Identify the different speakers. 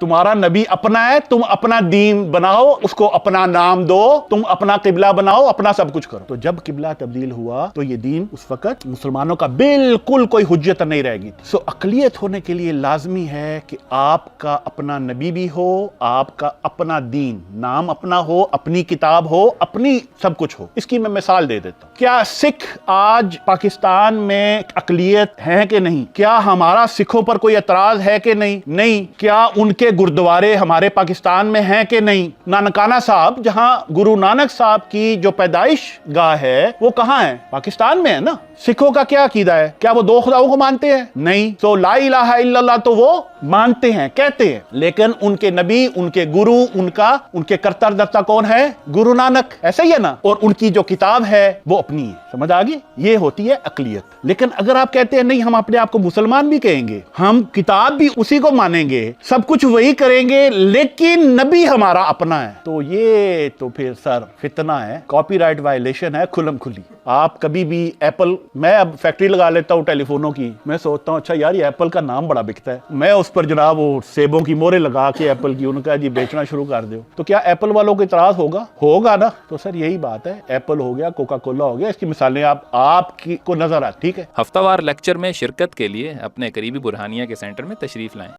Speaker 1: तुम्हारा नबी अपना है, तुम अपना दीन बनाओ, उसको अपना नाम दो, तुम अपना किबला बनाओ, अपना सब कुछ करो। तो जब किबला तब्दील हुआ तो ये दीन उस वक्त मुसलमानों का बिल्कुल कोई हुज्जत नहीं रहेगी। सो अकलियत होने के लिए लाजमी है कि आपका अपना नबी भी हो, आपका अपना दीन, नाम अपना हो, अपनी किताब हो, अपनी सब कुछ हो। इसकी मैं मिसाल दे देता हूं। क्या सिख आज पाकिस्तान में अकलियत है कि नहीं? क्या हमारा सिखों पर कोई एतराज है कि नहीं? नहीं। क्या उनके गुरुद्वारे हमारे पाकिस्तान में हैं कि नहीं? नानकाना साहब, जहां गुरु नानक साहब की जो पैदाइश गाह है, वो कहां है? पाकिस्तान में है ना। सिखों का क्या अकीदा है? क्या वो दो खुदाओं को मानते हैं? नहीं। तो ला इलाहा इल्लल्लाह तो वो मानते हैं, कहते हैं, लेकिन उनके नबी, उनके गुरु, उनके कर्ता धर्ता कौन है? गुरु नानक। ऐसा ही है ना। और उनकी जो किताब है वो अपनी है। समझ आ गई? ये होती है अकलियत। लेकिन अगर आप कहते हैं नहीं, हम अपने आप को मुसलमान भी कहेंगे, हम किताब भी उसी को मानेंगे, सब कुछ वही करेंगे, लेकिन नबी हमारा अपना है, तो ये तो फिर सर फितना है, कॉपीराइट वायलेशन है खुल्लम खुली। आप कभी भी एप्पल, मैं अब फैक्ट्री लगा लेता हूँ टेलीफोनों की, मैं सोचता हूँ अच्छा यार ये एप्पल का नाम बड़ा बिकता है, मैं उस पर जनाब वो सेबों की मोहरें लगा के एप्पल की, उनका जी बेचना शुरू कर दो, तो क्या एप्पल वालों को इतराज होगा ना? तो सर यही बात है, एप्पल हो गया, कोका कोला हो गया, इसकी मिसालें आपकी को नजर आती। ठीक है।
Speaker 2: हफ्तावार लेक्चर में शिरकत के लिए अपने करीबी बुरहानिया के सेंटर में तशरीफ लाएं।